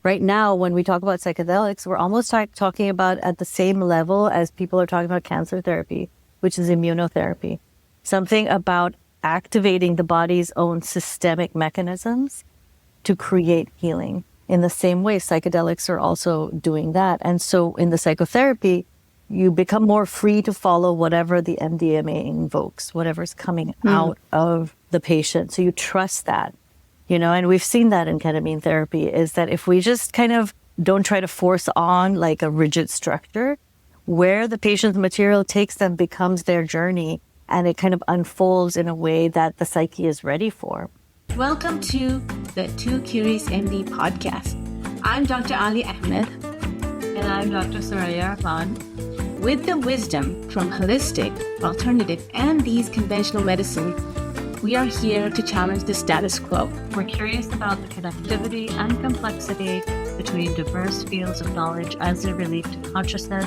right now, when we talk about psychedelics, we're almost talking about at the same level as people are talking about cancer therapy, which is immunotherapy. Something about activating the body's own systemic mechanisms to create healing. In the same way, psychedelics are also doing that. And so in the psychotherapy, you become more free to follow whatever the MDMA invokes, whatever's coming out of the patient. So you trust that, and we've seen that in ketamine therapy, is that if we just kind of don't try to force on like a rigid structure, where the patient's material takes them becomes their journey, and it kind of unfolds in a way that the psyche is ready for. Welcome to the Too Curious MD podcast. I'm Dr. Alya Ahmad. And I'm Dr. Suraiya Rahman. With the wisdom from holistic, alternative, and these conventional medicine, we are here to challenge the status quo. We're curious about the connectivity and complexity between diverse fields of knowledge as they relate to consciousness,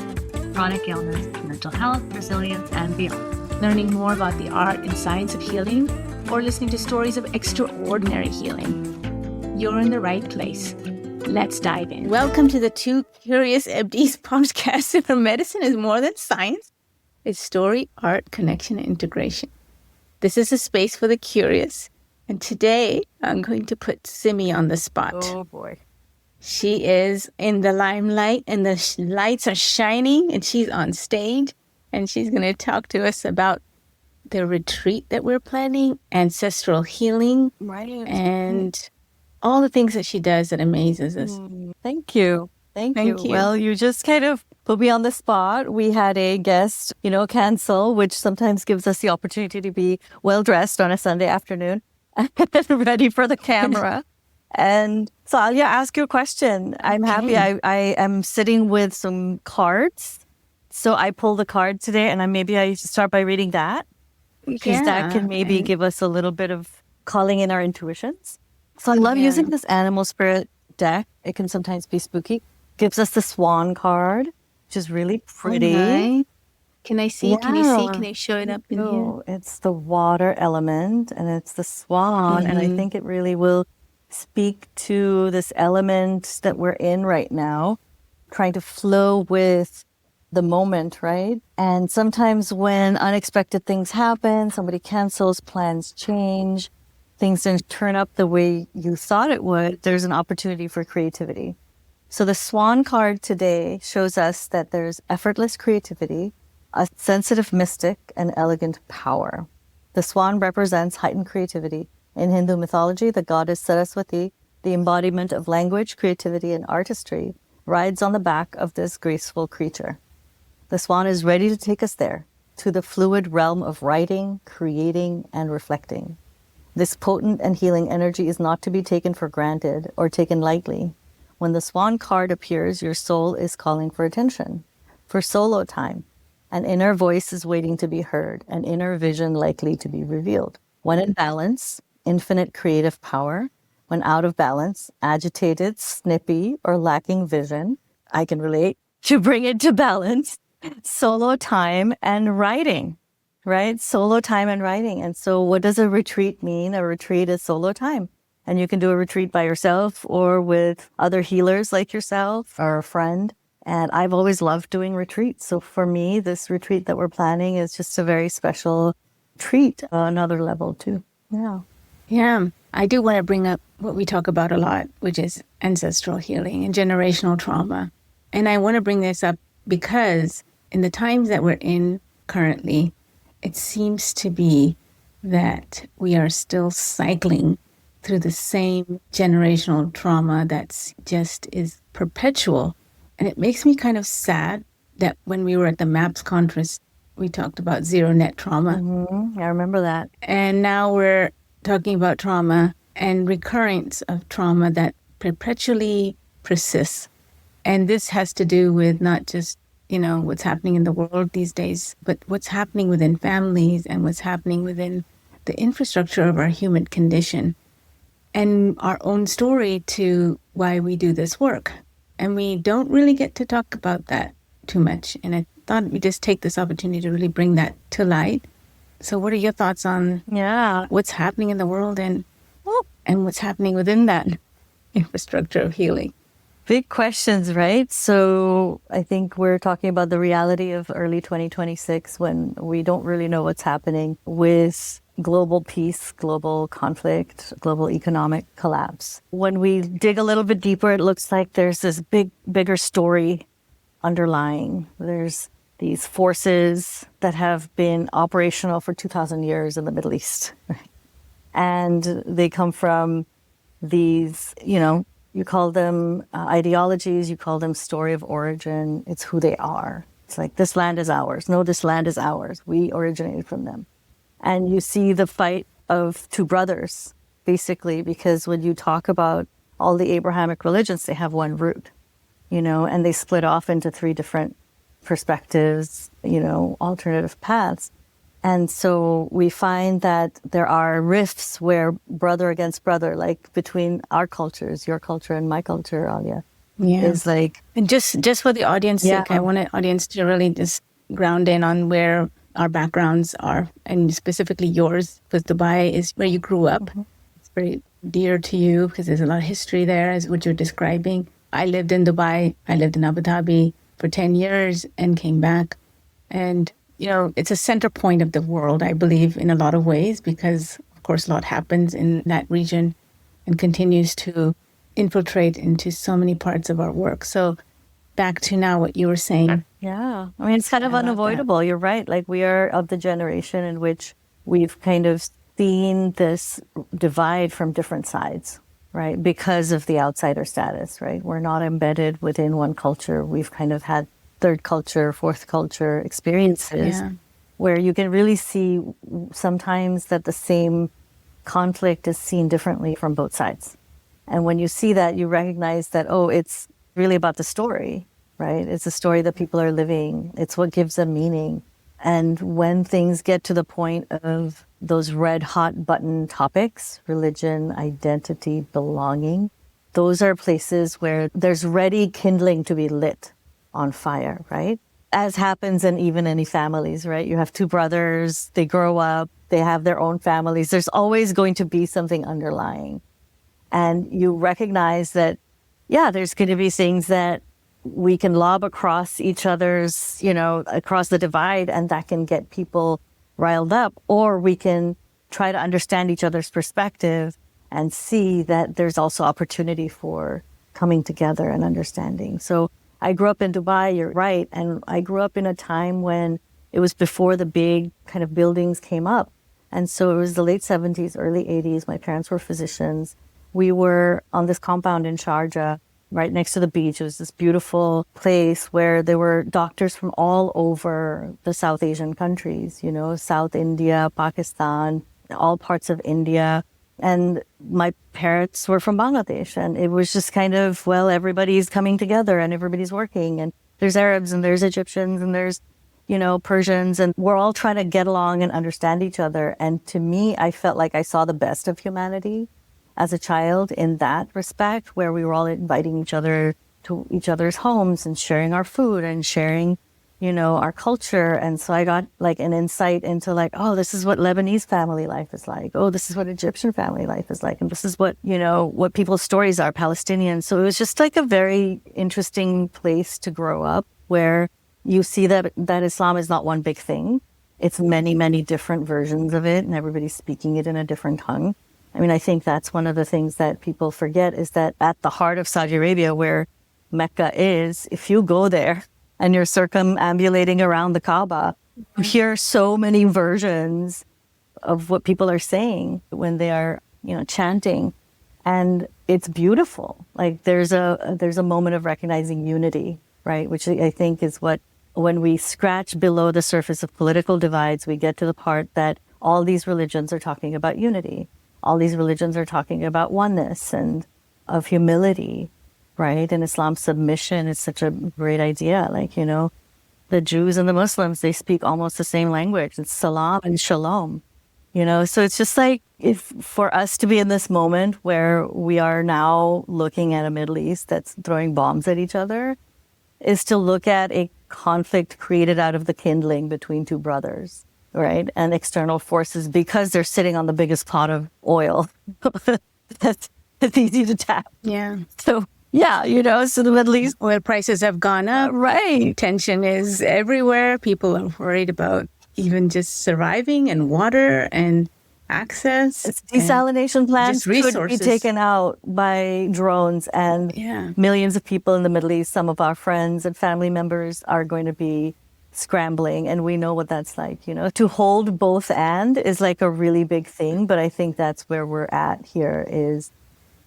chronic illness, mental health, resilience, and beyond. Learning more about the art and science of healing, or listening to stories of extraordinary healing. You're in the right place. Let's dive in. Welcome to the Too Curious MDs podcast, where medicine is more than science. It's story, art, connection, and integration. This is a space for the curious. And today, I'm going to put Simi on the spot. Oh, boy. She is in the limelight, and the lights are shining, and she's on stage. And she's going to talk to us about the retreat that we're planning, ancestral healing, and all the things that she does that amazes us. Thank you. Thank you. Well, you just kind of put me on the spot. We had a guest, cancel, which sometimes gives us the opportunity to be well-dressed on a Sunday afternoon and ready for the camera. And so Alya, ask you a question. I'm happy. I am sitting with some cards. So I pulled the card today, and maybe I should start by reading that, because that can maybe give us a little bit of calling in our intuitions. So I love using this animal spirit deck. It can sometimes be spooky. Gives us the swan card, which is really pretty. Nice. Can I see? Yeah. Can you see? Can I show it up in here? It's the water element, and it's the swan. And I think it really will speak to this element that we're in right now, trying to flow with the moment, right? And sometimes when unexpected things happen, somebody cancels, plans change, things didn't turn up the way you thought it would, there's an opportunity for creativity. So the swan card today shows us that there's effortless creativity, a sensitive mystic, and elegant power. The swan represents heightened creativity. In Hindu mythology, the goddess Saraswati, the embodiment of language, creativity, and artistry, rides on the back of this graceful creature. The swan is ready to take us there, to the fluid realm of writing, creating, and reflecting. This potent and healing energy is not to be taken for granted or taken lightly. When the swan card appears, your soul is calling for attention, for solo time. An inner voice is waiting to be heard, an inner vision likely to be revealed. When in balance, infinite creative power. When out of balance, agitated, snippy, or lacking vision, I can relate, to bring it to balance. Solo time and writing, right? Solo time and writing. And so what does a retreat mean? A retreat is solo time. And you can do a retreat by yourself or with other healers like yourself or a friend. And I've always loved doing retreats. So for me, this retreat that we're planning is just a very special treat, another level too. Yeah. Yeah. I do want to bring up what we talk about a lot, which is ancestral healing and generational trauma. And I want to bring this up because in the times that we're in currently, it seems to be that we are still cycling through the same generational trauma that's just is perpetual. And it makes me kind of sad that when we were at the MAPS conference, we talked about zero net trauma. I remember that. And now we're talking about trauma and recurrence of trauma that perpetually persists. And this has to do with not just what's happening in the world these days, but what's happening within families and what's happening within the infrastructure of our human condition and our own story to why we do this work. And we don't really get to talk about that too much. And I thought we'd just take this opportunity to really bring that to light. So what are your thoughts on what's happening in the world and what's happening within that infrastructure of healing? Big questions, right? So I think we're talking about the reality of early 2026 when we don't really know what's happening with global peace, global conflict, global economic collapse. When we dig a little bit deeper, it looks like there's this bigger story underlying. There's these forces that have been operational for 2,000 years in the Middle East. Right? And they come from these, you call them ideologies, you call them story of origin. It's who they are. It's like, this land is ours. No, this land is ours. We originated from them. And you see the fight of two brothers, basically, because when you talk about all the Abrahamic religions, they have one root, and they split off into three different perspectives, alternative paths. And so we find that there are rifts where brother against brother, like between our cultures, your culture and my culture, Alya, is like... And just for the audience sake, I want the audience to really just ground in on where our backgrounds are, and specifically yours, because Dubai is where you grew up. Mm-hmm. It's very dear to you because there's a lot of history there, as what you're describing. I lived in Dubai. I lived in Abu Dhabi for 10 years and came back. And it's a center point of the world, I believe, in a lot of ways, because, of course, a lot happens in that region and continues to infiltrate into so many parts of our work. So back to now what you were saying. Yeah. I mean, it's kind of unavoidable. That. You're right. Like, we are of the generation in which we've kind of seen this divide from different sides, right? Because of the outsider status, right? We're not embedded within one culture. We've kind of had third culture, fourth culture experiences where you can really see sometimes that the same conflict is seen differently from both sides. And when you see that, you recognize that, it's really about the story, right? It's a story that people are living. It's what gives them meaning. And when things get to the point of those red hot button topics, religion, identity, belonging, those are places where there's ready kindling to be lit on fire, right? As happens in even any families, right? You have two brothers, they grow up, they have their own families. There's always going to be something underlying. And you recognize that, there's going to be things that we can lob across each other's, across the divide, and that can get people riled up. Or we can try to understand each other's perspective and see that there's also opportunity for coming together and understanding. So I grew up in Dubai, you're right, and I grew up in a time when it was before the big kind of buildings came up. And so it was the late 70s, early 80s. My parents were physicians. We were on this compound in Sharjah, right next to the beach. It was this beautiful place where there were doctors from all over the South Asian countries, South India, Pakistan, all parts of India. And my parents were from Bangladesh, and it was just kind of, everybody's coming together and everybody's working, and there's Arabs and there's Egyptians and there's, Persians, and we're all trying to get along and understand each other. And to me, I felt like I saw the best of humanity as a child in that respect, where we were all inviting each other to each other's homes and sharing our food and sharing our culture. And so I got like an insight into this is what Lebanese family life is like. This is what Egyptian family life is like. And this is what, what people's stories are, Palestinians. So it was just like a very interesting place to grow up, where you see that Islam is not one big thing. It's many, many different versions of it, and everybody's speaking it in a different tongue. I mean, I think that's one of the things that people forget, is that at the heart of Saudi Arabia, where Mecca is, if you go there, and you're circumambulating around the Kaaba, you hear so many versions of what people are saying when they are, chanting. And it's beautiful. Like, there's a moment of recognizing unity, right? Which I think is what, when we scratch below the surface of political divides, we get to the part that all these religions are talking about unity. All these religions are talking about oneness and of humility, right? And Islam, submission is such a great idea. Like, the Jews and the Muslims, they speak almost the same language. It's salam and shalom, So it's just like, if for us to be in this moment where we are now looking at a Middle East that's throwing bombs at each other, is to look at a conflict created out of the kindling between two brothers, right? And external forces, because they're sitting on the biggest pot of oil that's easy to tap. Yeah. So Yeah, so the Middle East, Oil prices have gone up. right. Tension is everywhere. People are worried about even just surviving and water and access Its and desalination plants just could be resources. taken out by drones, and Yeah. millions of people in the Middle East, some of our friends and family members, are going to be scrambling, and we know what that's like. To hold both and is like a really big thing, but I think that's where we're at here is.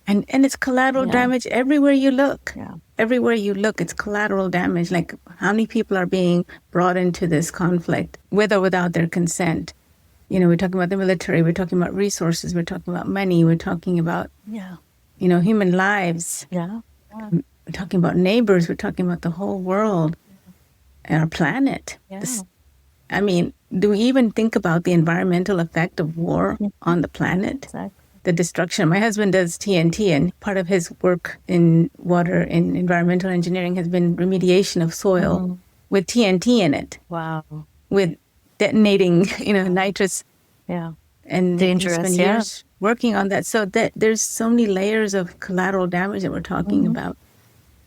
And it's collateral damage everywhere you look. Yeah. Everywhere you look, it's collateral damage. Like, how many people are being brought into this conflict with or without their consent? We're talking about the military, we're talking about resources, we're talking about money, we're talking about, human lives. Yeah. We're talking about neighbors, we're talking about the whole world and our planet. Yeah. Do we even think about the environmental effect of war on the planet? Exactly. The destruction. My husband does TNT, and part of his work in water and environmental engineering has been remediation of soil with TNT in it. Wow. With detonating, nitrous. Yeah. And dangerous. Spend years working on that. So that there's so many layers of collateral damage that we're talking about.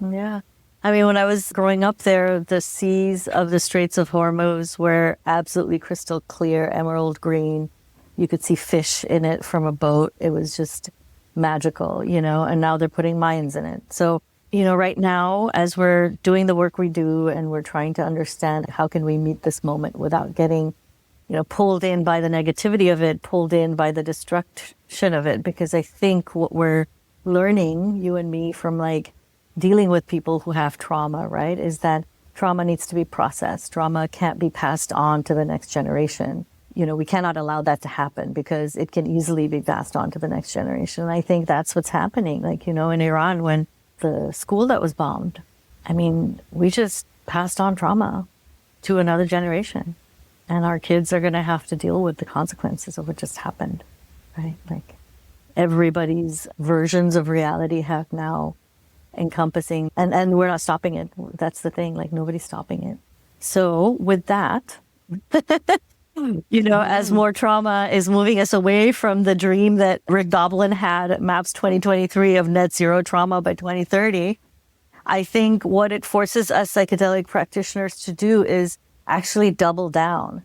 Yeah. When I was growing up there, the seas of the Straits of Hormuz were absolutely crystal clear, emerald green. You could see fish in it from a boat. It was just magical, and now they're putting mines in it. So, right now, as we're doing the work we do and we're trying to understand how can we meet this moment without getting, pulled in by the negativity of it, pulled in by the destruction of it, because I think what we're learning, you and me, from dealing with people who have trauma, right, is that trauma needs to be processed. Trauma can't be passed on to the next generation. We cannot allow that to happen because it can easily be passed on to the next generation. And I think that's what's happening. In Iran, when the school that was bombed, we just passed on trauma to another generation. And our kids are going to have to deal with the consequences of what just happened, right? Everybody's versions of reality have now encompassing, and we're not stopping it. That's the thing, nobody's stopping it. So with that, as more trauma is moving us away from the dream that Rick Doblin had at MAPS 2023 of net zero trauma by 2030, I think what it forces us psychedelic practitioners to do is actually double down,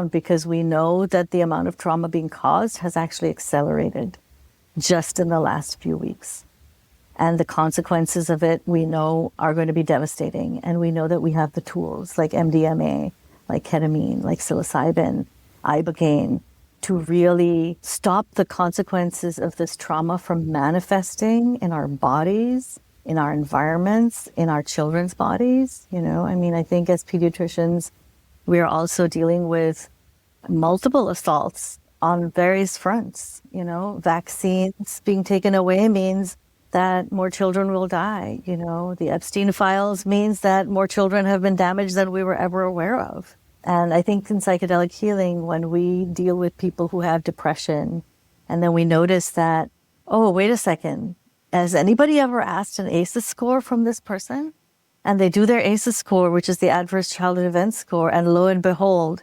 because we know that the amount of trauma being caused has actually accelerated just in the last few weeks. And the consequences of it, we know, are going to be devastating. And we know that we have the tools like MDMA, like ketamine, like psilocybin, ibogaine, to really stop the consequences of this trauma from manifesting in our bodies, in our environments, in our children's bodies. I think as pediatricians, we are also dealing with multiple assaults on various fronts. Vaccines being taken away means that more children will die. The Epstein files means that more children have been damaged than we were ever aware of. And I think in psychedelic healing, when we deal with people who have depression, and then we notice that, oh, wait a second, has anybody ever asked an ACEs score from this person? And they do their ACEs score, which is the Adverse Childhood Event Score, and lo and behold,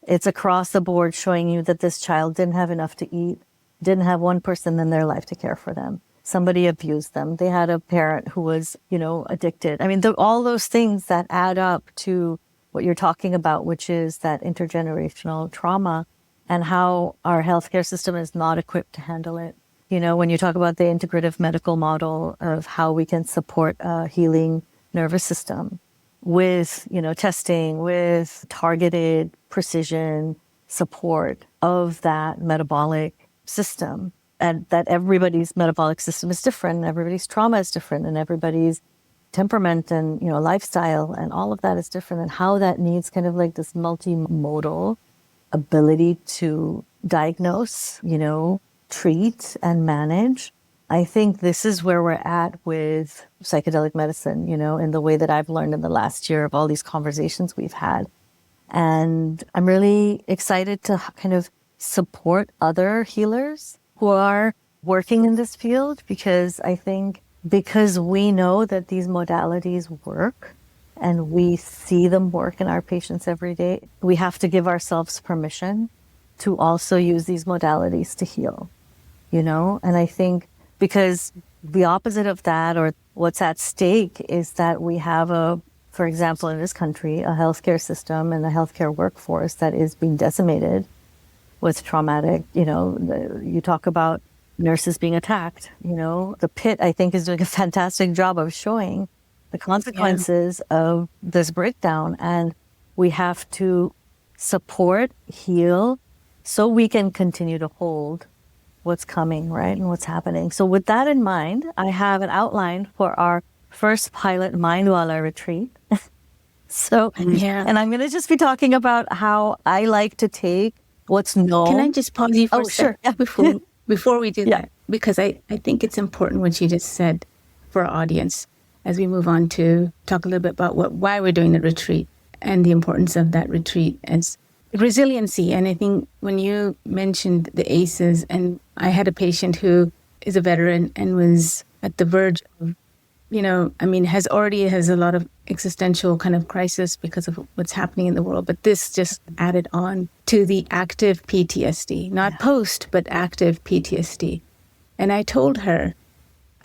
it's across the board showing you that this child didn't have enough to eat, didn't have one person in their life to care for them. Somebody abused them. They had a parent who was, addicted. All those things that add up to what you're talking about, which is that intergenerational trauma and how our healthcare system is not equipped to handle it. When you talk about the integrative medical model of how we can support a healing nervous system with, testing, with targeted precision support of that metabolic system, and that everybody's metabolic system is different, and everybody's trauma is different, and everybody's temperament and lifestyle and all of that is different, and how that needs kind of this multimodal ability to diagnose, treat and manage. I think this is where we're at with psychedelic medicine, in the way that I've learned in the last year of all these conversations we've had. And I'm really excited to kind of support other healers who are working in this field, because I think because we know that these modalities work and we see them work in our patients every day, we have to give ourselves permission to also use these modalities to heal, And I think because the opposite of that, or what's at stake, is that we have for example, in this country, a healthcare system and a healthcare workforce that is being decimated with traumatic, you talk about nurses being attacked, the pit, I think, is doing a fantastic job of showing the consequences of this breakdown. And we have to support, heal, so we can continue to hold what's coming, right? And what's happening. So with that in mind, I have an outline for our first pilot Mindwala retreat. And I'm going to just be talking about how I like to take what's known. Can I just pause you for a sure. second before we do that? Because I think it's important what you just said for our audience as we move on to talk a little bit about why we're doing the retreat and the importance of that retreat as resiliency. And I think when you mentioned the ACEs, and I had a patient who is a veteran and was at the verge of, has a lot of existential kind of crisis because of what's happening in the world. But this just added on to the active PTSD, not post, but active PTSD. And I told her,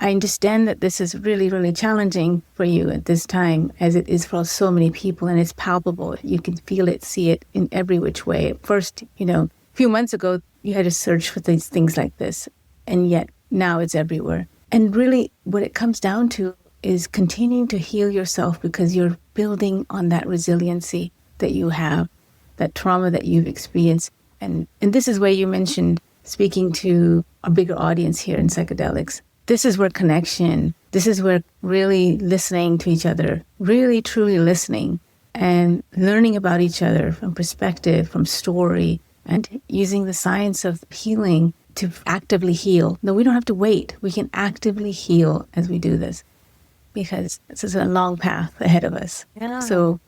I understand that this is really, really challenging for you at this time, as it is for so many people, and it's palpable. You can feel it, see it in every which way. First, a few months ago, you had to search for these things like this, and yet now it's everywhere. And really, what it comes down to is continuing to heal yourself, because you're building on that resiliency that you have, that trauma that you've experienced. And this is where you mentioned speaking to a bigger audience here in psychedelics. This is where connection, this is where really listening to each other, really truly listening and learning about each other from perspective, from story, and using the science of healing to actively heal. No, we don't have to wait. We can actively heal as we do this, because this is a long path ahead of us. So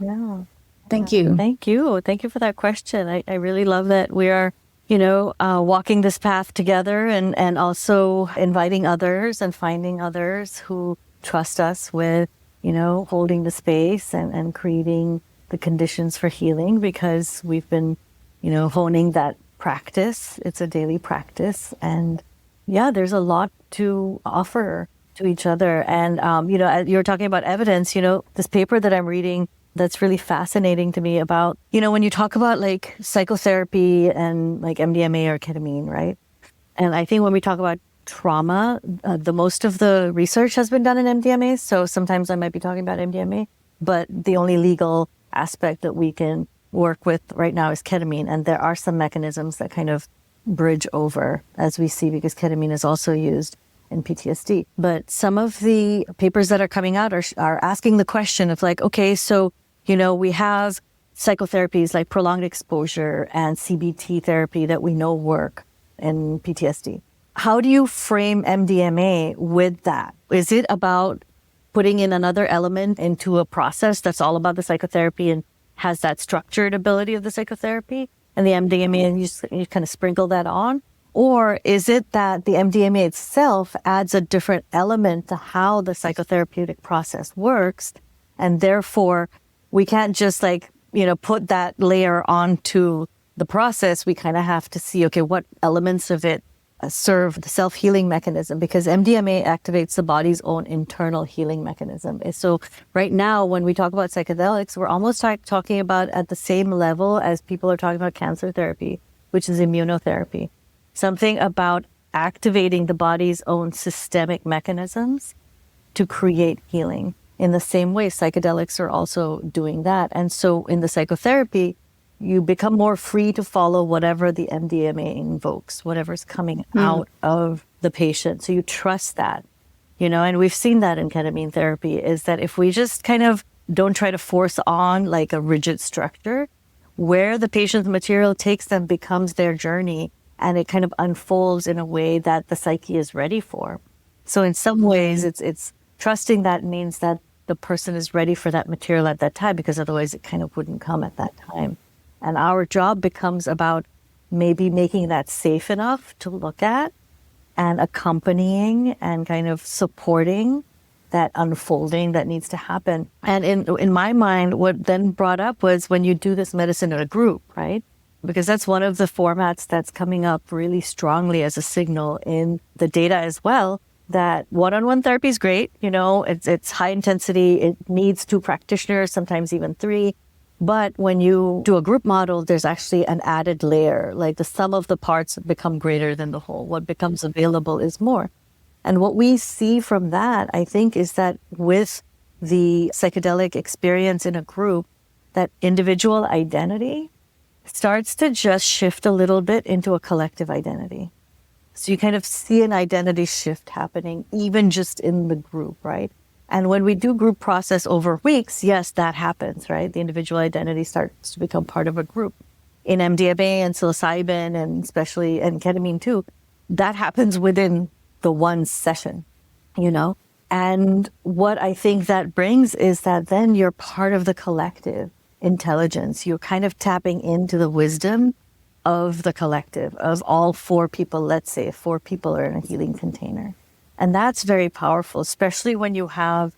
thank you. Thank you. Thank you for that question. I really love that we are walking this path together, and also inviting others and finding others who trust us with, holding the space and creating the conditions for healing, because we've been, honing that practice. It's a daily practice. And there's a lot to offer to each other. And, you were talking about evidence, this paper that I'm reading that's really fascinating to me about, when you talk about like psychotherapy and like MDMA or ketamine, right? And I think when we talk about trauma, the most of the research has been done in MDMA. So sometimes I might be talking about MDMA, but the only legal aspect that we can work with right now is ketamine. And there are some mechanisms that kind of bridge over, as we see, because ketamine is also used in PTSD. But some of the papers that are coming out are asking the question of like, okay, so we have psychotherapies like prolonged exposure and CBT therapy that we know work in PTSD. How do you frame MDMA with that? Is it about putting in another element into a process that's all about the psychotherapy and has that structured ability of the psychotherapy, and the MDMA, and you kind of sprinkle that on? Or is it that the MDMA itself adds a different element to how the psychotherapeutic process works, and therefore we can't just put that layer onto the process? We kind of have to see, okay, what elements of it serve the self-healing mechanism, because MDMA activates the body's own internal healing mechanism. So right now, when we talk about psychedelics, we're almost talking about at the same level as people are talking about cancer therapy, which is immunotherapy. Something about activating the body's own systemic mechanisms to create healing. In the same way, psychedelics are also doing that. And so in the psychotherapy, you become more free to follow whatever the MDMA invokes, whatever's coming out of the patient. So you trust that, and we've seen that in ketamine therapy, is that if we just kind of don't try to force on like a rigid structure, where the patient's material takes them becomes their journey, and it kind of unfolds in a way that the psyche is ready for. So in some ways, it's trusting that means that the person is ready for that material at that time, because otherwise it kind of wouldn't come at that time. And our job becomes about maybe making that safe enough to look at, and accompanying and kind of supporting that unfolding that needs to happen. And in my mind, what then brought up was when you do this medicine in a group, right? Because that's one of the formats that's coming up really strongly as a signal in the data as well, that one-on-one therapy is great. It's high intensity. It needs 2 practitioners, sometimes even 3. But when you do a group model, there's actually an added layer, like the sum of the parts become greater than the whole. What becomes available is more. And what we see from that, I think, is that with the psychedelic experience in a group, that individual identity starts to just shift a little bit into a collective identity. So you kind of see an identity shift happening, even just in the group, right? And when we do group process over weeks, yes, that happens, right? The individual identity starts to become part of a group. In MDMA and psilocybin, and especially in ketamine too, that happens within the one session, And what I think that brings is that then you're part of the collective intelligence. You're kind of tapping into the wisdom of the collective, of all 4 people, let's say, if 4 people are in a healing container. And that's very powerful, especially when you have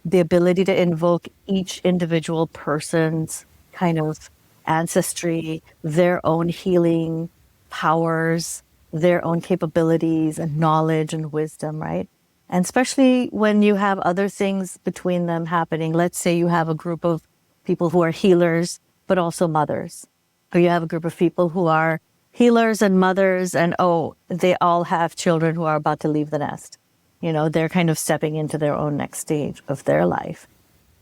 the ability to invoke each individual person's kind of ancestry, their own healing powers, their own capabilities and knowledge and wisdom, right? And especially when you have other things between them happening. Let's say you have a group of people who are healers, but also mothers. Or you have a group of people who are healers and mothers, and they all have children who are about to leave the nest. They're kind of stepping into their own next stage of their life.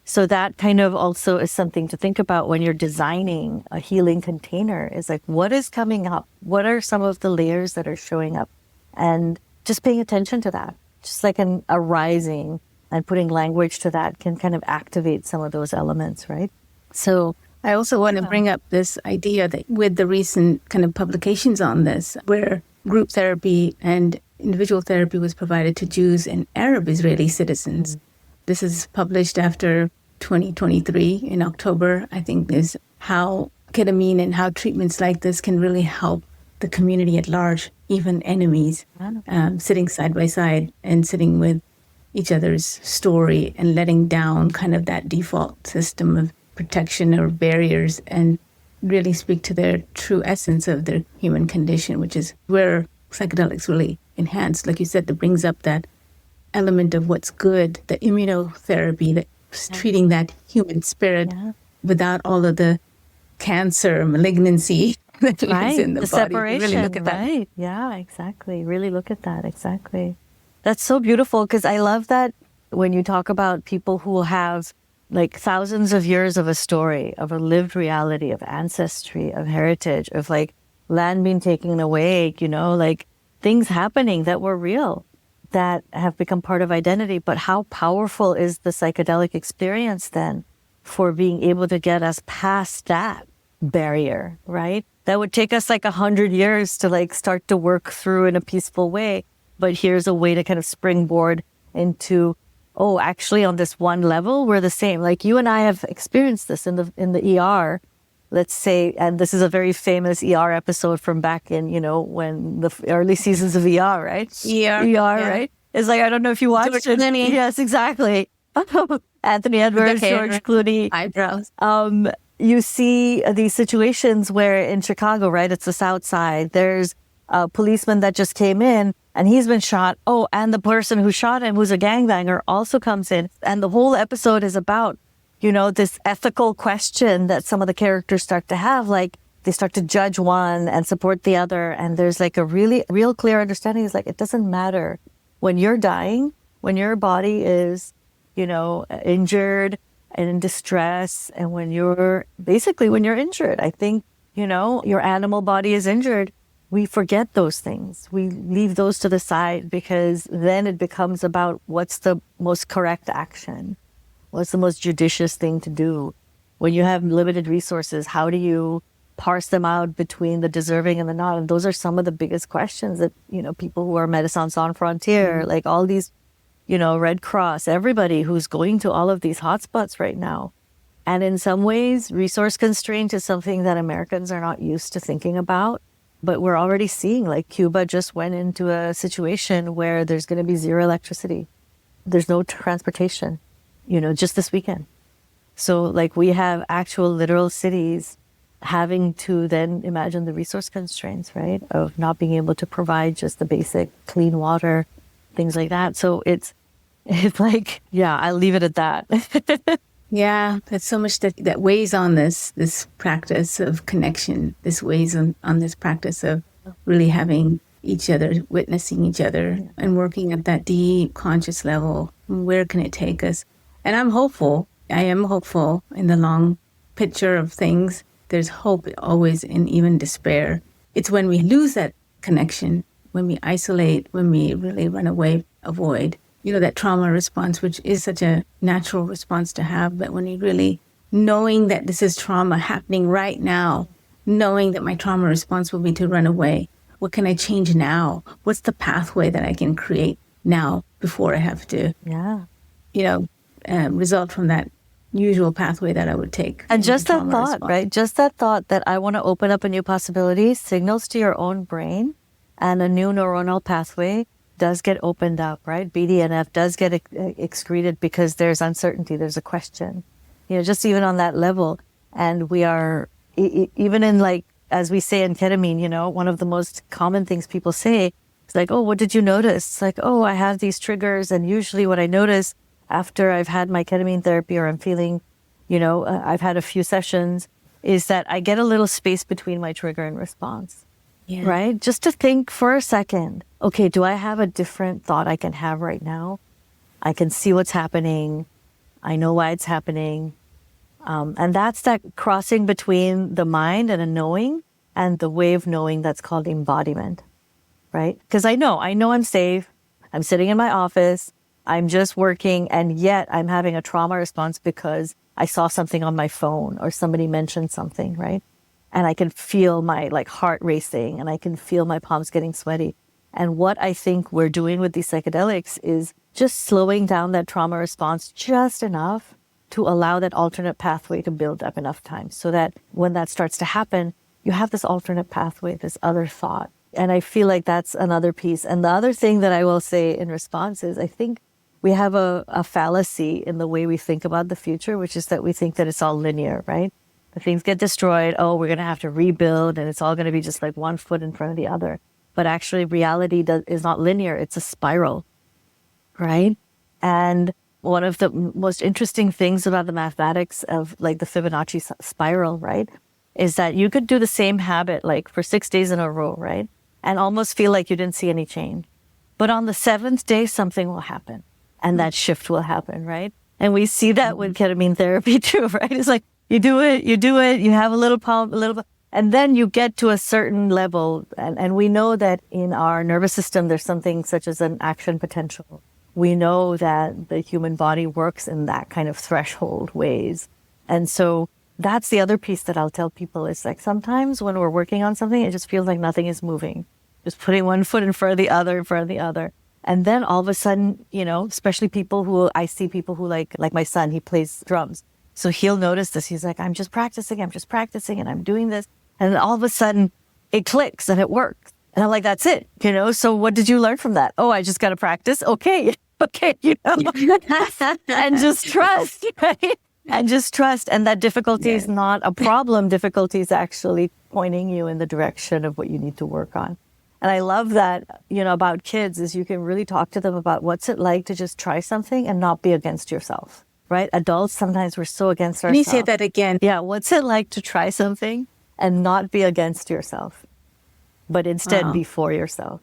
So that kind of also is something to think about when you're designing a healing container, is like, what is coming up? What are some of the layers that are showing up? And just paying attention to that, just like an arising, and putting language to that can kind of activate some of those elements, right? So I also want to bring up this idea that with the recent kind of publications on this, where group therapy and individual therapy was provided to Jews and Arab Israeli citizens. This is published after 2023 in October, I think, is how ketamine and how treatments like this can really help the community at large, even enemies, sitting side by side and sitting with each other's story and letting down kind of that default system of protection or barriers and really speak to their true essence of their human condition, which is where psychedelics really enhance. Like you said, that brings up that element of what's good, the immunotherapy, that's treating that human spirit without all of the cancer, malignancy that lives in the body. Separation, really look at that. Right. Yeah, exactly. Really look at that. Exactly. That's so beautiful, because I love that when you talk about people who have like thousands of years of a story, of a lived reality, of ancestry, of heritage, of like land being taken away, like things happening that were real, that have become part of identity. But how powerful is the psychedelic experience then for being able to get us past that barrier, right? That would take us like 100 years to like start to work through in a peaceful way. But here's a way to kind of springboard into, actually on this one level, we're the same. Like you and I have experienced this in the ER, let's say, and this is a very famous ER episode from back in, when the early seasons of ER, right? Right? It's like, I don't know if you watched George it. Clooney. Yes, exactly. Anthony Edwards, George Clooney. Eyebrows. You see these situations where in Chicago, right, it's the South Side, there's a policeman that just came in and he's been shot. And the person who shot him, who's a gangbanger, also comes in. And the whole episode is about, this ethical question that some of the characters start to have, like they start to judge one and support the other. And there's like a really real clear understanding is like, it doesn't matter when you're dying, when your body is, injured and in distress, and when you're injured. I think, your animal body is injured. We forget those things. We leave those to the side, because then it becomes about what's the most correct action. What's the most judicious thing to do? When you have limited resources, how do you parse them out between the deserving and the not? And those are some of the biggest questions that, people who are Médecins Sans Frontières, like all these, Red Cross, everybody who's going to all of these hotspots right now. And in some ways, resource constraint is something that Americans are not used to thinking about. But we're already seeing, like Cuba just went into a situation where there's going to be zero electricity. There's no transportation, just this weekend. So like we have actual literal cities having to then imagine the resource constraints, right? Of not being able to provide just the basic clean water, things like that. So it's like, yeah, I'll leave it at that. Yeah, there's so much that weighs on this practice of connection. This weighs on this practice of really having each other, witnessing each other, and working at that deep conscious level. Where can it take us? And I'm hopeful. I am hopeful in the long picture of things. There's hope always in even despair. It's when we lose that connection, when we isolate, when we really run away, avoid, that trauma response, which is such a natural response to have. But when you really knowing that this is trauma happening right now, knowing that my trauma response will be to run away, what can I change now? What's the pathway that I can create now before I have to, result from that usual pathway that I would take? And just that thought, right? Just that thought that I want to open up a new possibility signals to your own brain, and a new neuronal pathway does get opened up, right? BDNF does get excreted because there's uncertainty, there's a question, just even on that level. And we are, even in like, as we say in ketamine, one of the most common things people say is like, oh, what did you notice? It's like, oh, I have these triggers. And usually what I notice after I've had my ketamine therapy, or I'm feeling, I've had a few sessions, is that I get a little space between my trigger and response. Yeah. Right? Just to think for a second, okay, do I have a different thought I can have right now? I can see what's happening. I know why it's happening. And that's that crossing between the mind and a knowing, and the way of knowing that's called embodiment, right? Because I know I'm safe. I'm sitting in my office. I'm just working, and yet I'm having a trauma response because I saw something on my phone or somebody mentioned something, right? And I can feel my heart racing, and I can feel my palms getting sweaty. And what I think we're doing with these psychedelics is just slowing down that trauma response just enough to allow that alternate pathway to build up enough time, so that when that starts to happen, you have this alternate pathway, this other thought. And I feel like that's another piece. And the other thing that I will say in response is, I think we have a fallacy in the way we think about the future, which is that we think that it's all linear, right? Things get destroyed, oh, we're going to have to rebuild, and it's all going to be just like one foot in front of the other. But actually, reality is not linear. It's a spiral, right? And one of the most interesting things about the mathematics of like the Fibonacci spiral, right, is that you could do the same habit like for 6 days in a row, right, and almost feel like you didn't see any change. But on the 7th day, something will happen, and that shift will happen, right? And we see that with ketamine therapy too, right? It's like, you do it, you have a little pump, and then you get to a certain level. And we know that in our nervous system, there's something such as an action potential. We know that the human body works in that kind of threshold ways. And so that's the other piece that I'll tell people is like, sometimes when we're working on something, it just feels like nothing is moving. Just putting one foot in front of the other, And then all of a sudden, especially I see people who like my son, he plays drums. So he'll notice this. He's like, I'm just practicing, and I'm doing this. And then all of a sudden it clicks and it works. And I'm like, that's it, So what did you learn from that? Oh, I just got to practice. Okay. And just trust, right? And just trust. And that difficulty is not a problem. Difficulty is actually pointing you in the direction of what you need to work on. And I love that, about kids is you can really talk to them about what's it like to just try something and not be against yourself. Right? Adults, sometimes we're so against ourselves. Can you say that again? Yeah. What's it like to try something and not be against yourself, but instead be for yourself?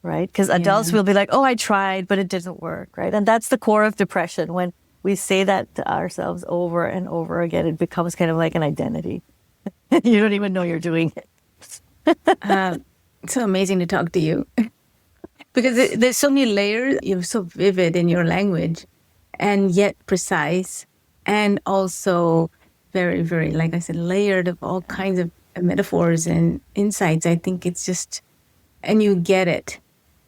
Right? Because adults will be like, oh, I tried, but it didn't work. Right? And that's the core of depression. When we say that to ourselves over and over again, it becomes kind of like an identity. You don't even know you're doing it. It's so amazing to talk to you because there's so many layers. You're so vivid in your language, and yet precise, and also very, very, like I said, layered of all kinds of metaphors and insights. I think it's just, and you get it.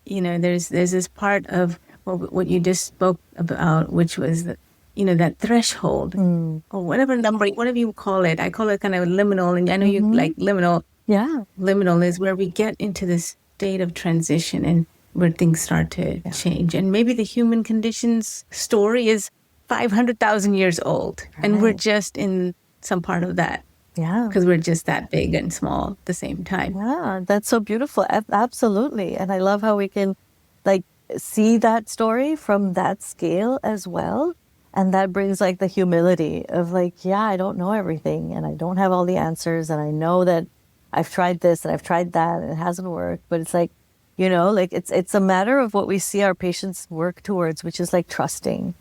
There's this part of what you just spoke about, which was that threshold or whatever number, whatever you call it. I call it kind of liminal, and I know you like liminal. Yeah, liminal is where we get into this state of transition and where things start to change. And maybe the human condition's story is 500,000 years old. Right. And we're just in some part of that. Yeah. Because we're just that big and small at the same time. Yeah, that's so beautiful. Absolutely. And I love how we can, see that story from that scale as well. And that brings like the humility of like, yeah, I don't know everything and I don't have all the answers. And I know that I've tried this and I've tried that and it hasn't worked. But it's like, like it's a matter of what we see our patients work towards, which is like trusting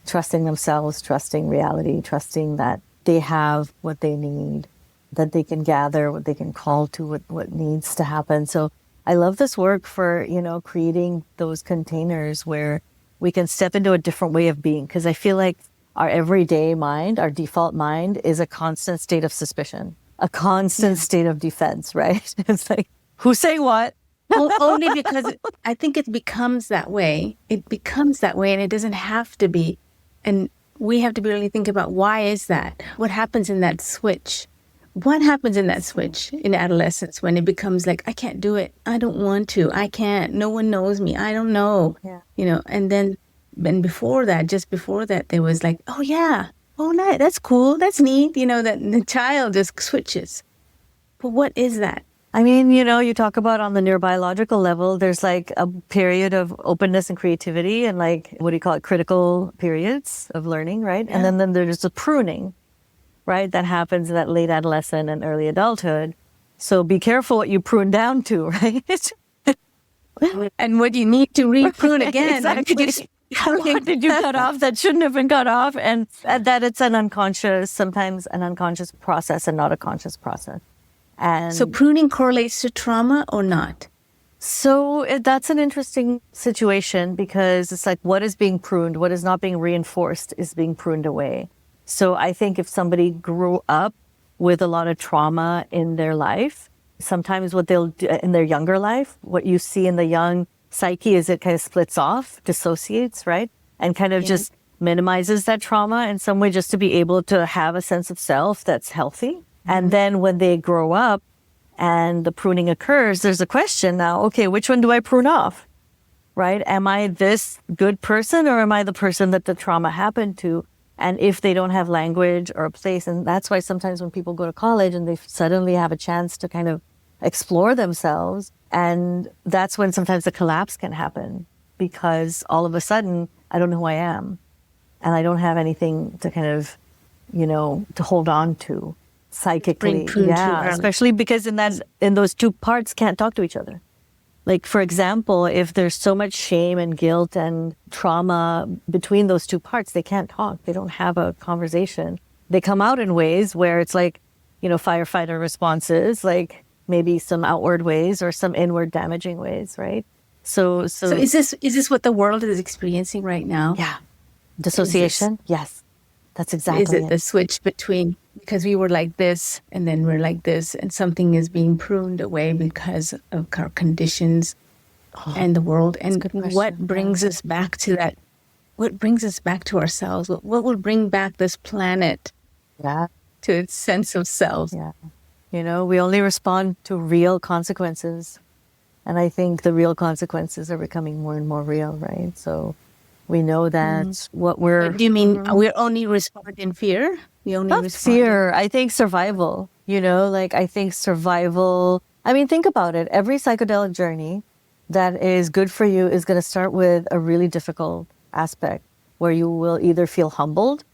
themselves, trusting reality, trusting that they have what they need, that they can gather, what they can call to, what needs to happen. So I love this work for, creating those containers where we can step into a different way of being. Because I feel like our everyday mind, our default mind, is a constant state of suspicion, a constant state of defense, right? It's like, who's saying what? Well, only because I think it becomes that way. It becomes that way, and it doesn't have to be. And we have to really think about, why is that? What happens in that switch? What happens in that switch in adolescence when it becomes like, I can't do it. I don't want to. I can't. No one knows me. I don't know. Yeah. And then just before that, there was like, oh, yeah. Oh, nice. That's cool. That's neat. That the child just switches. But what is that? I mean, you talk about on the neurobiological level, there's like a period of openness and creativity and like, what do you call it? Critical periods of learning, right? Yeah. And then there's a pruning, right? That happens in that late adolescent and early adulthood. So be careful what you prune down to, right? And what you need to re-prune again. Exactly. What did you cut off that shouldn't have been cut off? And that it's sometimes an unconscious process and not a conscious process. And so pruning correlates to trauma or not? So that's an interesting situation because it's like, what is being pruned, what is not being reinforced is being pruned away. So I think if somebody grew up with a lot of trauma in their life, sometimes what they'll do in their younger life, what you see in the young psyche is it kind of splits off, dissociates, right? And kind of just minimizes that trauma in some way just to be able to have a sense of self that's healthy. And then when they grow up and the pruning occurs, there's a question now, okay, which one do I prune off, right? Am I this good person or am I the person that the trauma happened to? And if they don't have language or a place, and that's why sometimes when people go to college and they suddenly have a chance to kind of explore themselves, and that's when sometimes the collapse can happen because all of a sudden, I don't know who I am and I don't have anything to kind of, to hold on to. Psychically, especially because in those two parts can't talk to each other. Like, for example, if there's so much shame and guilt and trauma between those two parts, they can't talk. They don't have a conversation. They come out in ways where it's like, firefighter responses, like maybe some outward ways or some inward damaging ways, right? So is this what the world is experiencing right now? Yeah. Dissociation? Yes. That's exactly it. Is it the switch between, because we were like this and then we're like this and something is being pruned away because of our conditions and the world? And what brings us back to that? What brings us back to ourselves? What will bring back this planet to its sense of self? Yeah. We only respond to real consequences. And I think the real consequences are becoming more and more real, right? So we know that what we're... Do you mean we're only responding in fear? We only Not fear. I think survival, I think survival. I mean, think about it. Every psychedelic journey that is good for you is going to start with a really difficult aspect where you will either feel humbled,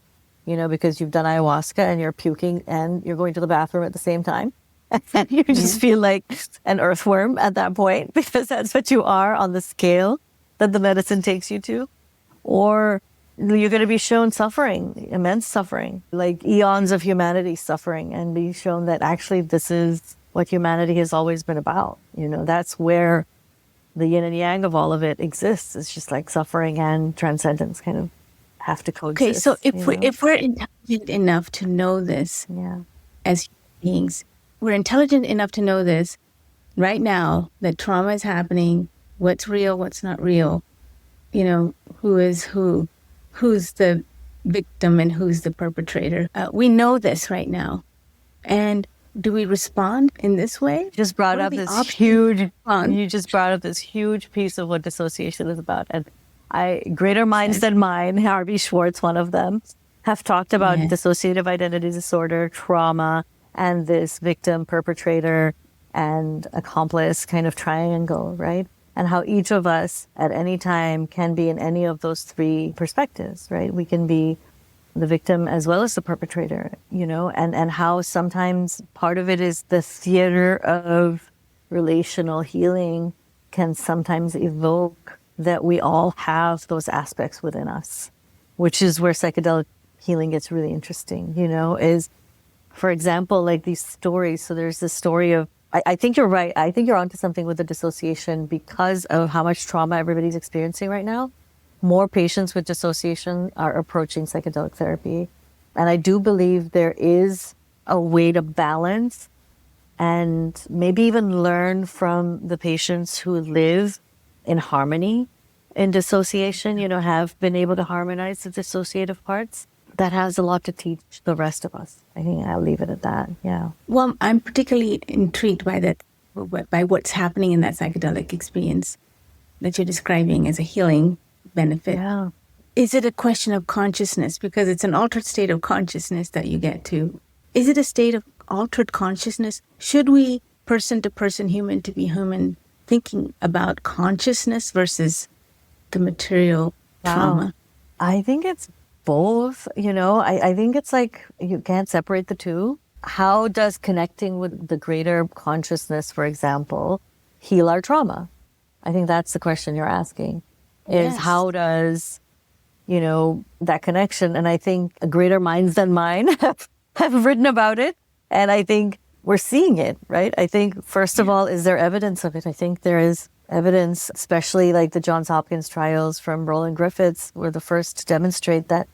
because you've done ayahuasca and you're puking and you're going to the bathroom at the same time. And you just feel like an earthworm at that point because that's what you are on the scale that the medicine takes you to. Or you're going to be shown suffering, immense suffering, like eons of humanity suffering, and be shown that actually this is what humanity has always been about. That's where the yin and yang of all of it exists. It's just like suffering and transcendence kind of have to coexist. Okay, so if we're intelligent enough to know this as beings, we're intelligent enough to know this right now, that trauma is happening, what's real, what's not real, who is who, who's the victim and who's the perpetrator. We know this right now. And do we respond in this way? You just brought up this huge piece of what dissociation is about. And greater minds than mine, Harvey Schwartz, one of them, have talked about dissociative identity disorder, trauma, and this victim, perpetrator, and accomplice kind of triangle, right? and how each of us at any time can be in any of those three perspectives, right? We can be the victim as well as the perpetrator, and how sometimes part of it is the theater of relational healing can sometimes evoke that we all have those aspects within us, which is where psychedelic healing gets really interesting, is, for example, like these stories. So there's this story of, I think you're right. I think you're onto something with the dissociation because of how much trauma everybody's experiencing right now. More patients with dissociation are approaching psychedelic therapy. And I do believe there is a way to balance and maybe even learn from the patients who live in harmony in dissociation, have been able to harmonize the dissociative parts. That has a lot to teach the rest of us. I think I'll leave it at that. Yeah. Well, I'm particularly intrigued by that, by what's happening in that psychedelic experience that you're describing as a healing benefit. Yeah. Is it a question of consciousness? Because it's an altered state of consciousness that you get to. Is it a state of altered consciousness? Should we, person to person, human to be human, thinking about consciousness versus the material trauma? I think it's both. I think it's like you can't separate the two. How does connecting with the greater consciousness, for example, heal our trauma? I think that's the question you're asking, is how does, that connection? And I think greater minds than mine have written about it. And I think we're seeing it, right? I think, first of all, is there evidence of it? I think there is evidence, especially like the Johns Hopkins trials from Roland Griffiths were the first to demonstrate that,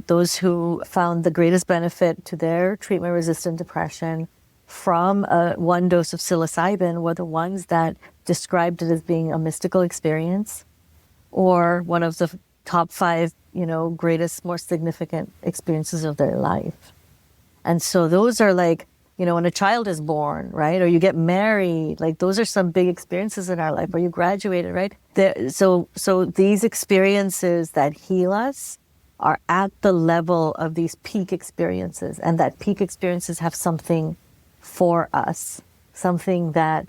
those who found the greatest benefit to their treatment-resistant depression from one dose of psilocybin were the ones that described it as being a mystical experience or one of the top 5, greatest, more significant experiences of their life. And so those are like, when a child is born, right? Or you get married, like those are some big experiences in our life, or you graduated, right? So these experiences that heal us are at the level of these peak experiences, and that peak experiences have something for us, something that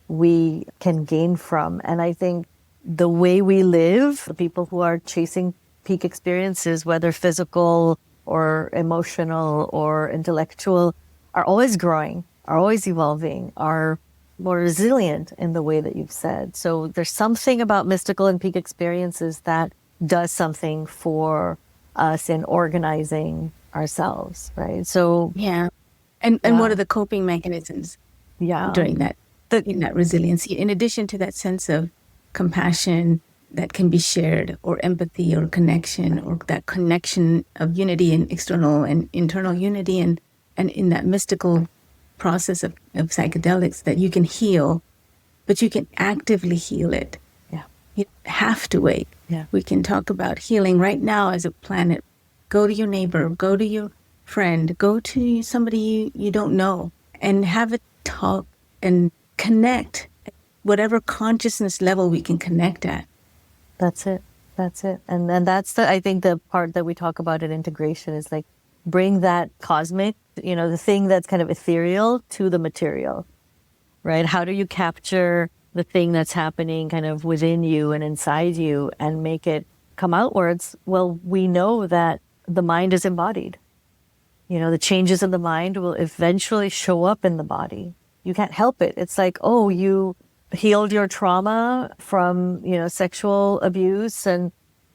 we can gain from. And I think the way we live, the people who are chasing peak experiences, whether physical or emotional or intellectual, are always growing, are always evolving, are more resilient in the way that you've said. So there's something about mystical and peak experiences that does something for us in organizing ourselves, right? So yeah. And what are the coping mechanisms during that, in that resiliency, in addition to that sense of compassion that can be shared, or empathy or connection, or that connection of unity and external and internal unity, and in that mystical process of psychedelics that you can heal, but you can actively heal it. Yeah. You don't have to wait. Yeah. We can talk about healing right now as a planet. Go to your neighbor, go to your friend, go to somebody you don't know, and have a talk and connect at whatever consciousness level we can connect at. That's it. And that's I think the part that we talk about in integration is like bring that cosmic, the thing that's kind of ethereal to the material, right? How do you capture the thing that's happening kind of within you and inside you and make it come outwards? Well, we know that the mind is embodied. The changes in the mind will eventually show up in the body. You can't help it. It's like, oh, you healed your trauma from, sexual abuse, and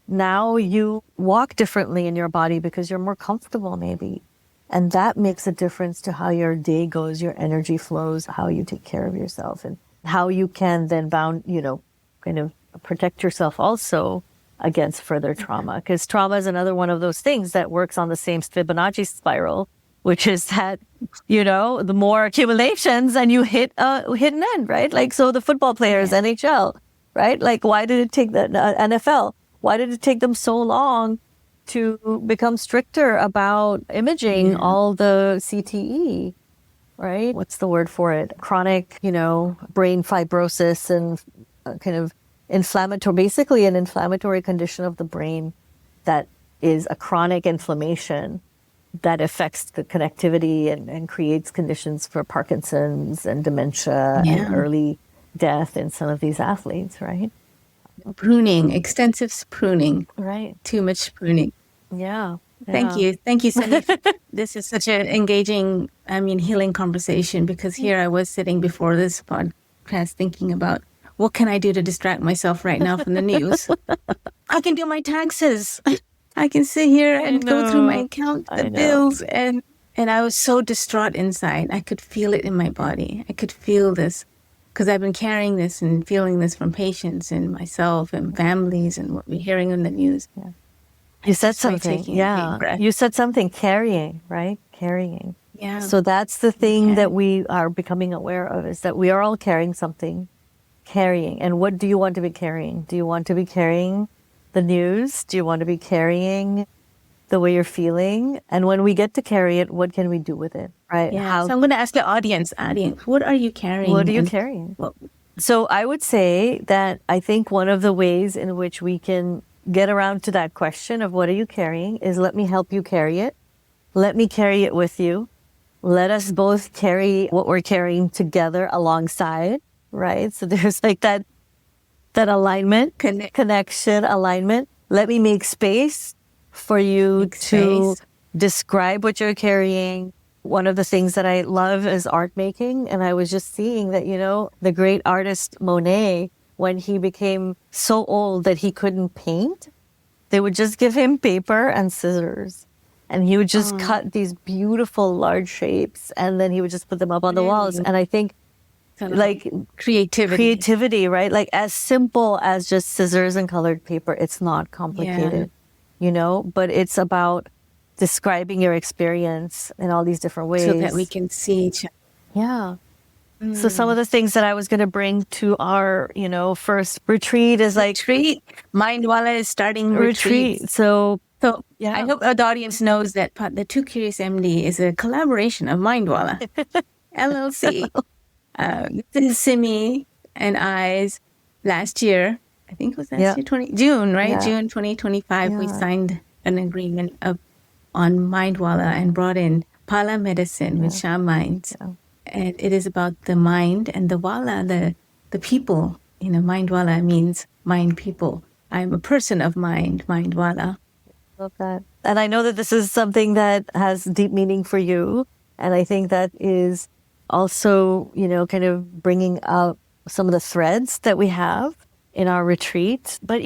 now you walk differently in your body because you're more comfortable maybe. And that makes a difference to how your day goes, your energy flows, how you take care of yourself, and how you can then kind of protect yourself also against further trauma. Because trauma is another one of those things that works on the same Fibonacci spiral, which is that, the more accumulations and you hit an end, right? Like, so the football players, NHL, right? Like, why did it take the NFL? Why did it take them so long to become stricter about imaging all the CTE, right? What's the word for it? Chronic, brain fibrosis and kind of basically an inflammatory condition of the brain that is a chronic inflammation that affects the connectivity and creates conditions for Parkinson's and dementia and early death in some of these athletes, right? Pruning, extensive pruning, Right. too much pruning. Yeah. Thank you. Thank you, Cindy. This is such an engaging, healing conversation, because here I was sitting before this podcast thinking about what can I do to distract myself right now from the news? I can do my taxes. I can sit here and go through my account, the bills, and I was so distraught inside. I could feel it in my body. I could feel this because I've been carrying this and feeling this from patients and myself and families and what we're hearing in the news. Yeah. You said something. Yeah. You said something, carrying, right? Carrying. Yeah. So that's the thing that we are becoming aware of, is that we are all carrying something. Carrying. And what do you want to be carrying? Do you want to be carrying the news? Do you want to be carrying the way you're feeling? And when we get to carry it, what can we do with it? Right? Yeah. So I'm going to ask the audience, what are you carrying? What are you carrying? So I would say that I think one of the ways in which we can get around to that question of what are you carrying is, let me help you carry it. Let me carry it with you. Let us both carry what we're carrying together alongside, right? So there's like that alignment, connection, alignment. Let me make space for you to describe what you're carrying. One of the things that I love is art making. And I was just seeing that, the great artist Monet, when he became so old that he couldn't paint, they would just give him paper and scissors. And he would just cut these beautiful large shapes, and then he would just put them up on the walls. And I think like creativity, right? Like as simple as just scissors and colored paper. It's not complicated, but it's about describing your experience in all these different ways. So that we can see each other. Yeah. So some of the things that I was going to bring to our, first retreat is like... Mindwala is starting retreat. So yeah. I hope the audience knows that the Too Curious MD is a collaboration of Mindwala, LLC. This is Simi and I's last year. I think it was last year, June, right? Yeah. June 2025, we signed an agreement on Mindwala and brought in Pala medicine with Sha Minds. Yeah. And it is about the mind and the Wala, the people. Mindwala means mind people. I'm a person of mind, Mindwala. Love that. And I know that this is something that has deep meaning for you. And I think that is also, kind of bringing out some of the threads that we have in our retreat. But,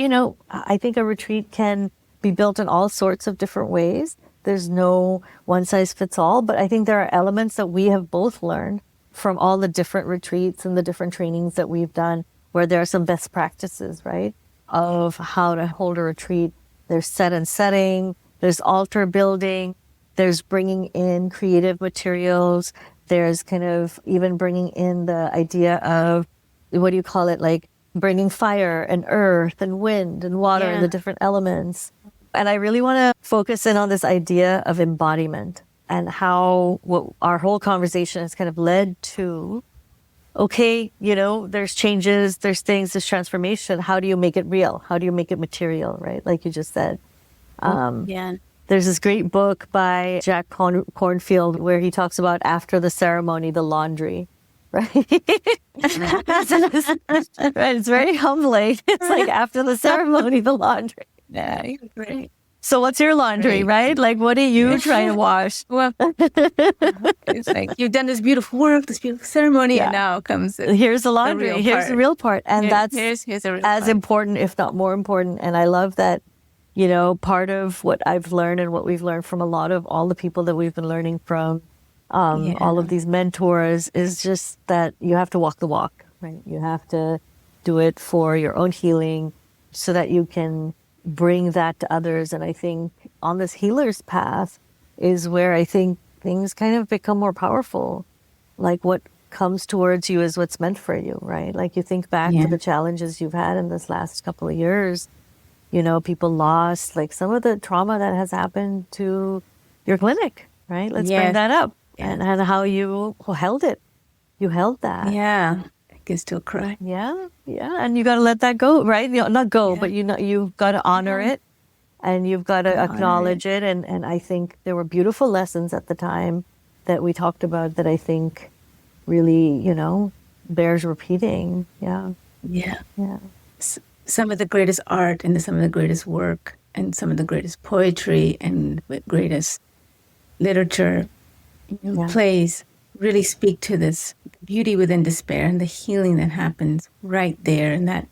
I think a retreat can be built in all sorts of different ways. There's no one size fits all, but I think there are elements that we have both learned from all the different retreats and the different trainings that we've done, where there are some best practices, right, of how to hold a retreat. There's set and setting, there's altar building, there's bringing in creative materials, there's kind of even bringing in the idea of, what do you call it, like bringing fire and earth and wind and water and the different elements. And I really want to focus in on this idea of embodiment and how what our whole conversation has kind of led to, okay, there's changes, there's things, there's transformation. How do you make it real? How do you make it material, right? Like you just said. There's this great book by Jack Cornfield where he talks about after the ceremony, the laundry, right? Right. It's very humbling. It's like after the ceremony, the laundry. Yeah, great. So what's your laundry, right? Like, what are you trying to wash? Well, it's like, you've done this beautiful work, this beautiful ceremony, and now comes here's the laundry. Here's the real part. And that's here's as important, if not more important. And I love that, part of what I've learned and what we've learned from a lot of all the people that we've been learning from, all of these mentors, is just that you have to walk the walk, right? You have to do it for your own healing so that you can bring that to others. And I think on this healer's path is where I think things kind of become more powerful. Like what comes towards you is what's meant for you, right? Like you think back to the challenges you've had in this last couple of years, people lost, like some of the trauma that has happened to your clinic, right? Let's bring that up and how you held it. You held that. Yeah. I can still cry. Yeah. And you got to let that go, right? Not go, but you've got to honor it, and you've got to acknowledge it. And I think there were beautiful lessons at the time that we talked about that I think really, bears repeating. Yeah. Yeah. Yeah. Some of the greatest art and some of the greatest work and some of the greatest poetry and the greatest literature, plays really speak to this beauty within despair and the healing that happens right there in that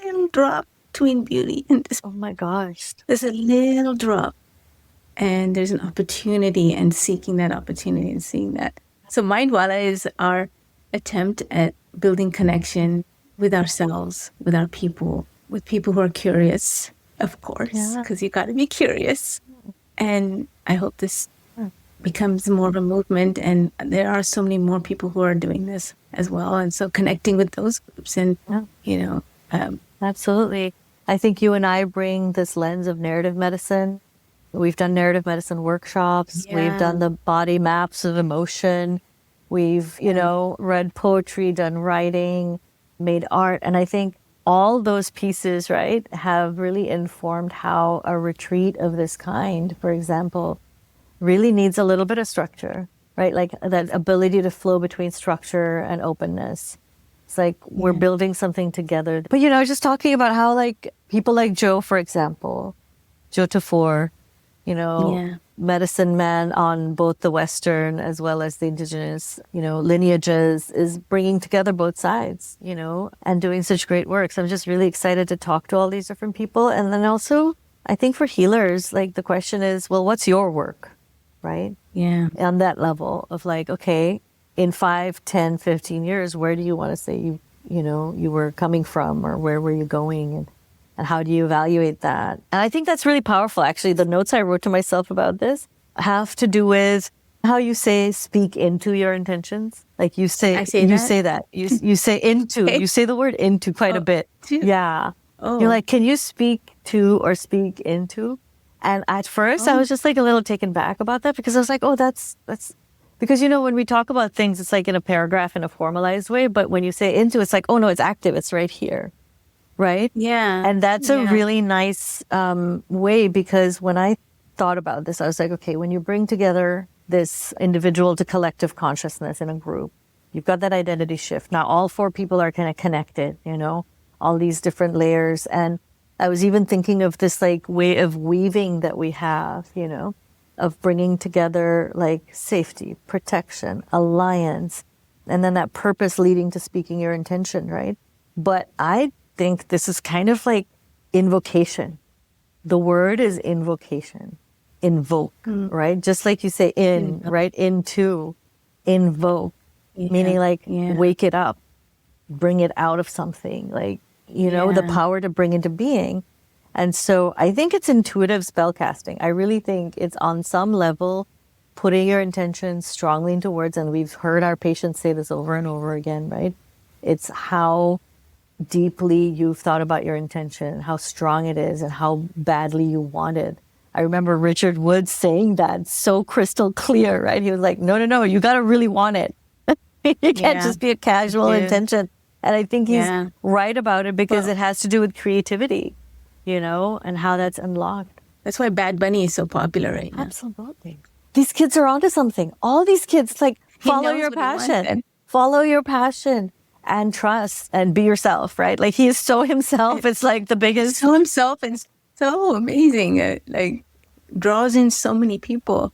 little drop between beauty and despair. Oh my gosh. There's a little drop, and there's an opportunity, and seeking that opportunity and seeing that. So Mindwala is our attempt at building connection with ourselves, with our people, with people who are curious, of course, because you got to be curious. And I hope this becomes more of a movement, and there are so many more people who are doing this as well. And so connecting with those groups and, Absolutely. I think you and I bring this lens of narrative medicine. We've done narrative medicine workshops. We've done the body maps of emotion. We've, read poetry, done writing, made art. And I think all those pieces, right, have really informed how a retreat of this kind, for example, really needs a little bit of structure, right? Like that ability to flow between structure and openness. It's like we're building something together. But, just talking about how like people like Joe, for example, Joe Tafur, medicine man on both the Western as well as the indigenous, lineages, is bringing together both sides, and doing such great work. So I'm just really excited to talk to all these different people. And then also, I think for healers, like the question is, well, what's your work, right? Yeah. On that level of like, okay, in 5, 10, 15 years, where do you want to say you were coming from, or where were you going? And how do you evaluate that? And I think that's really powerful. Actually, the notes I wrote to myself about this have to do with how you say speak into your intentions. Like you say, you say that. You say into. You say the word into quite a bit. Yeah. Oh. You're like, can you speak to or speak into? And at first, I was just like a little taken back about that, because I was like, oh, that's because, when we talk about things, it's like in a paragraph in a formalized way. But when you say into, it's like, oh, no, it's active. It's right here. Right? Yeah. And that's a really nice way, because when I thought about this, I was like, okay, when you bring together this individual to collective consciousness in a group, you've got that identity shift. Now, all 4 people are kind of connected, all these different layers. And I was even thinking of this like way of weaving that we have, of bringing together like safety, protection, alliance, and then that purpose leading to speaking your intention, right? But I think this is kind of like invocation. The word is invocation, invoke, right? Just like you say right? Into, invoke, meaning like wake it up, bring it out of something, like, the power to bring into being. And so I think it's intuitive spell casting. I really think it's on some level putting your intention strongly into words. And we've heard our patients say this over and over again, right? It's how deeply you've thought about your intention, how strong it is, and how badly you want it. I remember Richard Woods saying that so crystal clear, right? He was like, no, you got to really want it. You can't just be a casual intention. And I think he's right about it, because it has to do with creativity, and how that's unlocked. That's why Bad Bunny is so popular right now. Absolutely. These kids are onto something. All these kids, like, follow your passion. Follow your passion. And trust and be yourself, right? Like he is so himself. It's like the biggest. So himself and so amazing. Like draws in so many people.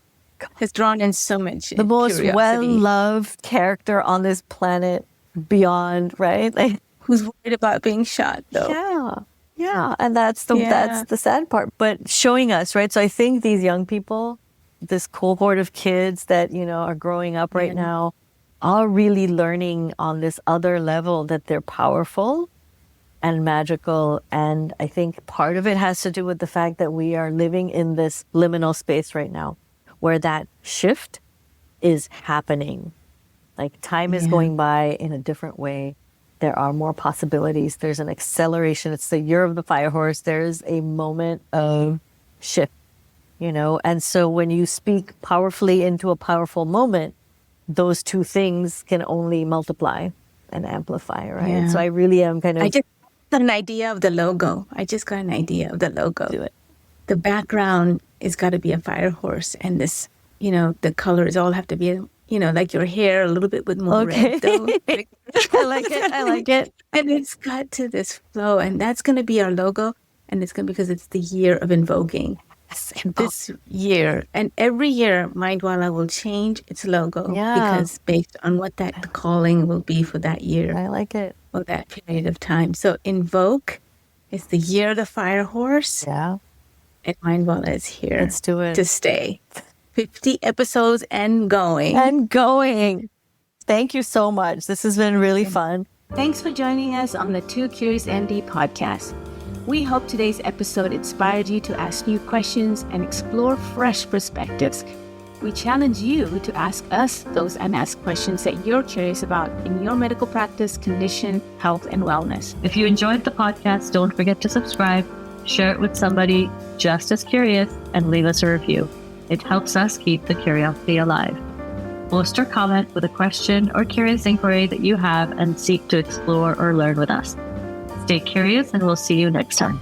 Has drawn in so much. The most well-loved character on this planet beyond, right? Like who's worried about being shot though? Yeah. And that's the sad part. But showing us, right? So I think these young people, this cohort of kids that, are growing up right now, are really learning on this other level that they're powerful and magical. And I think part of it has to do with the fact that we are living in this liminal space right now, where that shift is happening. Like time is going by in a different way. There are more possibilities. There's an acceleration. It's the year of the fire horse. There's a moment of shift, And so when you speak powerfully into a powerful moment, those 2 things can only multiply and amplify, right? Yeah. So I really am kind of... I just got an idea of the logo. Do it. The background is got to be a fire horse, and this, the colors all have to be, like your hair a little bit with more red though. I like it. I like it. And it's got to this flow, and that's going to be our logo. And it's going to because it's the year of invoking. And this year, and every year, Mindwala will change its logo because based on what that calling will be for that year. I like it. Or that period of time. So invoke is the year of the fire horse. Yeah. And Mindwala is here. Let's do it. To stay. 50 episodes and going. And going. Thank you so much. This has been really fun. Thanks for joining us on the Too Curious MD podcast. We hope today's episode inspired you to ask new questions and explore fresh perspectives. We challenge you to ask us those unasked questions that you're curious about in your medical practice, condition, health, and wellness. If you enjoyed the podcast, don't forget to subscribe, share it with somebody just as curious, and leave us a review. It helps us keep the curiosity alive. Post or comment with a question or curious inquiry that you have and seek to explore or learn with us. Stay curious, and we'll see you next time.